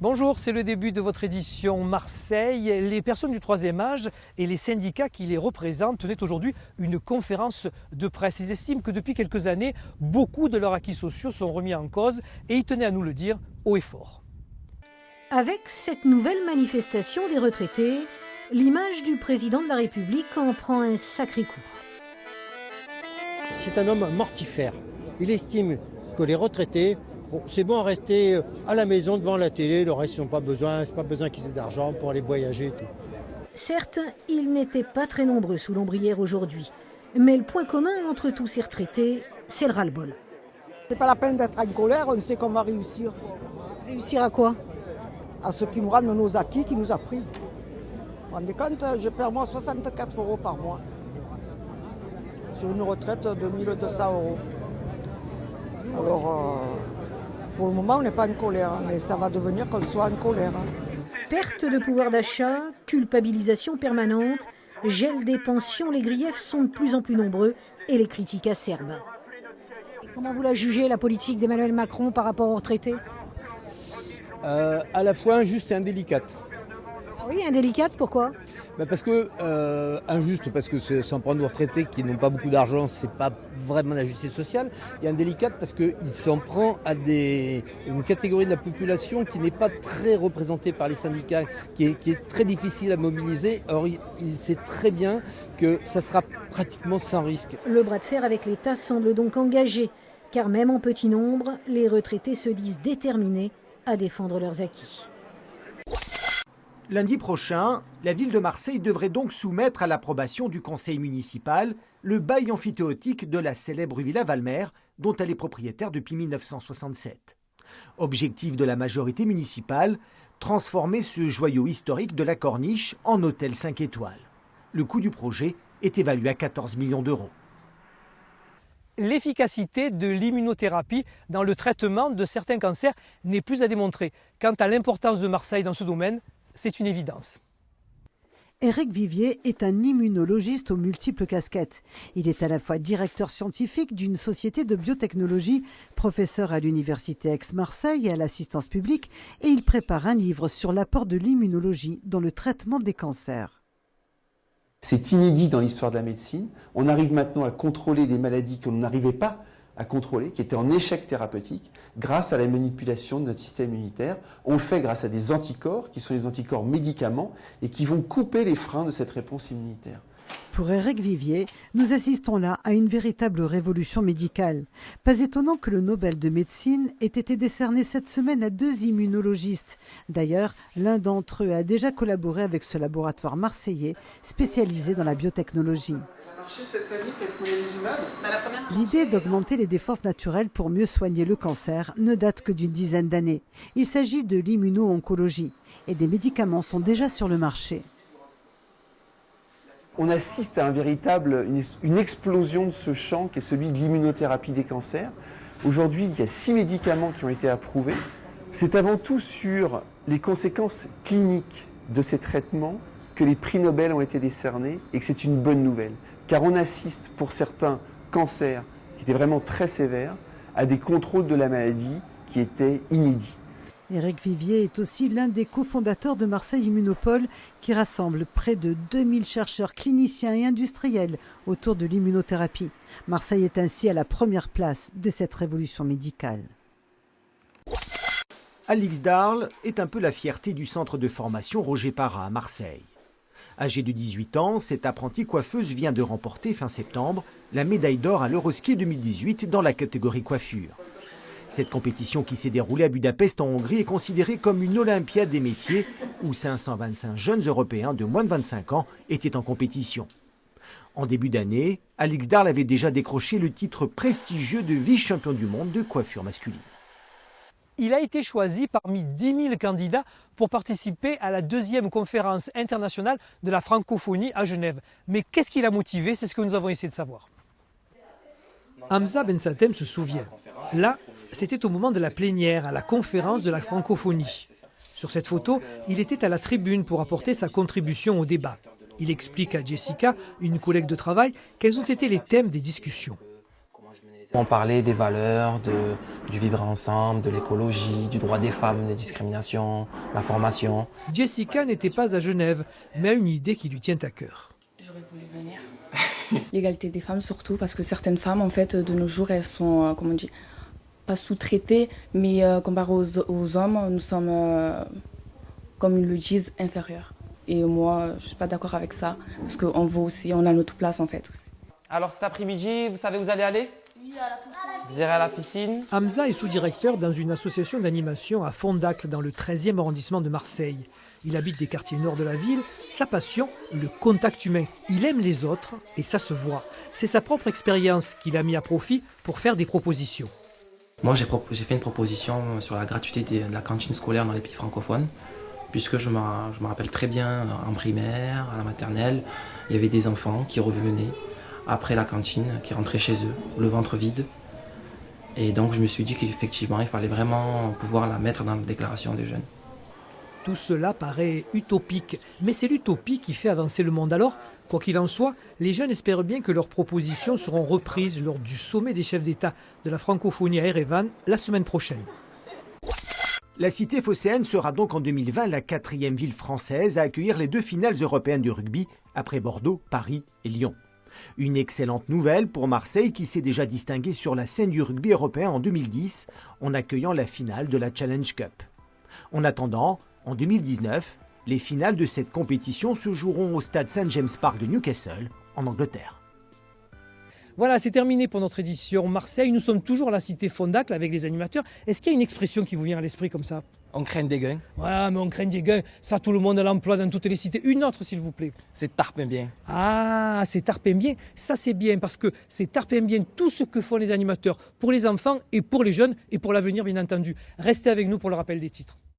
Bonjour, c'est le début de votre édition Marseille. Les personnes du troisième âge et les syndicats qui les représentent tenaient aujourd'hui une conférence de presse. Ils estiment que depuis quelques années, beaucoup de leurs acquis sociaux sont remis en cause et ils tenaient à nous le dire haut et fort. Avec cette nouvelle manifestation des retraités, l'image du président de la République en prend un sacré coup. C'est un homme mortifère. Il estime que les retraités, c'est bon à rester à la maison devant la télé, le reste ils n'ont pas besoin, c'est pas besoin qu'ils aient d'argent pour aller voyager et tout. Certes, ils n'étaient pas très nombreux sous l'ombrière aujourd'hui, mais le point commun entre tous ces retraités, c'est le ras-le-bol. C'est pas la peine d'être en colère, on sait qu'on va réussir. Réussir à quoi? À ce qui nous rend nos acquis, qui nous a pris. Vous vous rendez compte, je perds moi 64 € par mois. Sur une retraite de 1200 €. Alors, pour le moment, on n'est pas en colère, mais ça va devenir qu'on soit en colère. Perte de pouvoir d'achat, culpabilisation permanente, gel des pensions, les griefs sont de plus en plus nombreux et les critiques acerbes. Comment vous la jugez, la politique d'Emmanuel Macron par rapport aux retraités? À la fois injuste et indélicate. Ah oui, indélicate, pourquoi? Parce que injuste, parce que s'en prendre aux retraités qui n'ont pas beaucoup d'argent, c'est pas vraiment la justice sociale. Et indélicate parce qu'il s'en prend à une catégorie de la population qui n'est pas très représentée par les syndicats, qui est très difficile à mobiliser. Or, il sait très bien que ça sera pratiquement sans risque. Le bras de fer avec l'État semble donc engagé, car même en petit nombre, les retraités se disent déterminés à défendre leurs acquis. Lundi prochain, la ville de Marseille devrait donc soumettre à l'approbation du conseil municipal le bail amphithéotique de la célèbre Villa Valmer, dont elle est propriétaire depuis 1967. Objectif de la majorité municipale, transformer ce joyau historique de la Corniche en hôtel 5 étoiles. Le coût du projet est évalué à 14 millions d'euros. L'efficacité de l'immunothérapie dans le traitement de certains cancers n'est plus à démontrer. Quant à l'importance de Marseille dans ce domaine, c'est une évidence. Éric Vivier est un immunologiste aux multiples casquettes. Il est à la fois directeur scientifique d'une société de biotechnologie, professeur à l'université Aix-Marseille et à l'assistance publique, et il prépare un livre sur l'apport de l'immunologie dans le traitement des cancers. C'est inédit dans l'histoire de la médecine. On arrive maintenant à contrôler des maladies que l'on n'arrivait pas à contrôler, qui étaient en échec thérapeutique, grâce à la manipulation de notre système immunitaire. On le fait grâce à des anticorps, qui sont des anticorps médicaments, et qui vont couper les freins de cette réponse immunitaire. Pour Éric Vivier, nous assistons là à une véritable révolution médicale. Pas étonnant que le Nobel de médecine ait été décerné cette semaine à 2 immunologistes. D'ailleurs, l'un d'entre eux a déjà collaboré avec ce laboratoire marseillais spécialisé dans la biotechnologie. L'idée d'augmenter les défenses naturelles pour mieux soigner le cancer ne date que d'une dizaine d'années. Il s'agit de l'immuno-oncologie et des médicaments sont déjà sur le marché. On assiste à une explosion de ce champ qui est celui de l'immunothérapie des cancers. Aujourd'hui, il y a 6 médicaments qui ont été approuvés. C'est avant tout sur les conséquences cliniques de ces traitements que les prix Nobel ont été décernés et que c'est une bonne nouvelle. Car on assiste pour certains cancers qui étaient vraiment très sévères à des contrôles de la maladie qui étaient inédits. Éric Vivier est aussi l'un des cofondateurs de Marseille Immunopole qui rassemble près de 2000 chercheurs cliniciens et industriels autour de l'immunothérapie. Marseille est ainsi à la première place de cette révolution médicale. Alix Darle est un peu la fierté du centre de formation Roger Para à Marseille. Âgée de 18 ans, cette apprentie coiffeuse vient de remporter fin septembre la médaille d'or à l'Euroski 2018 dans la catégorie coiffure. Cette compétition qui s'est déroulée à Budapest en Hongrie est considérée comme une olympiade des métiers où 525 jeunes Européens de moins de 25 ans étaient en compétition. En début d'année, Alix Darle avait déjà décroché le titre prestigieux de vice-champion du monde de coiffure masculine. Il a été choisi parmi 10 000 candidats pour participer à la 2e conférence internationale de la francophonie à Genève. Mais qu'est-ce qui l'a motivé? C'est ce que nous avons essayé de savoir. Hamza Ben Satem se souvient. Là, c'était au moment de la plénière, à la conférence de la francophonie. Sur cette photo, il était à la tribune pour apporter sa contribution au débat. Il explique à Jessica, une collègue de travail, quels ont été les thèmes des discussions. On parlait des valeurs, du vivre ensemble, de l'écologie, du droit des femmes, des discriminations, la formation. Jessica n'était pas à Genève, mais a une idée qui lui tient à cœur. J'aurais voulu venir. L'égalité des femmes surtout, parce que certaines femmes, en fait, de nos jours, elles sont, comment on dit, pas sous-traitées, mais comparées aux hommes, nous sommes, comme ils le disent, inférieurs. Et moi, je ne suis pas d'accord avec ça, parce qu'on vaut aussi, on a notre place en fait. Alors cet après-midi, vous savez où vous allez aller? Oui, à la piscine. Vous irez à la piscine? Hamza est sous-directeur dans une association d'animation à Fondacle, dans le 13e arrondissement de Marseille. Il habite des quartiers nord de la ville. Sa passion, le contact humain. Il aime les autres et ça se voit. C'est sa propre expérience qu'il a mis à profit pour faire des propositions. Moi, j'ai fait une proposition sur la gratuité de la cantine scolaire dans les pays francophones, puisque je me rappelle très bien, en primaire, à la maternelle, il y avait des enfants qui revenaient après la cantine, qui rentraient chez eux, le ventre vide. Et donc, je me suis dit qu'effectivement, il fallait vraiment pouvoir la mettre dans la déclaration des jeunes. Tout cela paraît utopique, mais c'est l'utopie qui fait avancer le monde. Alors, quoi qu'il en soit, les jeunes espèrent bien que leurs propositions seront reprises lors du sommet des chefs d'État de la francophonie à Erevan la semaine prochaine. La cité phocéenne sera donc en 2020 la 4e ville française à accueillir les 2 finales européennes du rugby, après Bordeaux, Paris et Lyon. Une excellente nouvelle pour Marseille qui s'est déjà distinguée sur la scène du rugby européen en 2010 en accueillant la finale de la Challenge Cup. En attendant, en 2019, les finales de cette compétition se joueront au stade St James Park de Newcastle, en Angleterre. Voilà, c'est terminé pour notre édition Marseille. Nous sommes toujours à la cité Fondacle avec les animateurs. Est-ce qu'il y a une expression qui vous vient à l'esprit comme ça? On craint des gains. Ouais, mais on craint des gains. Ça, tout le monde l'emploie dans toutes les cités. Une autre, s'il vous plaît. C'est tarpin bien. Ah, c'est tarpin bien. Ça, c'est bien parce que c'est tarpin bien tout ce que font les animateurs pour les enfants et pour les jeunes et pour l'avenir, bien entendu. Restez avec nous pour le rappel des titres.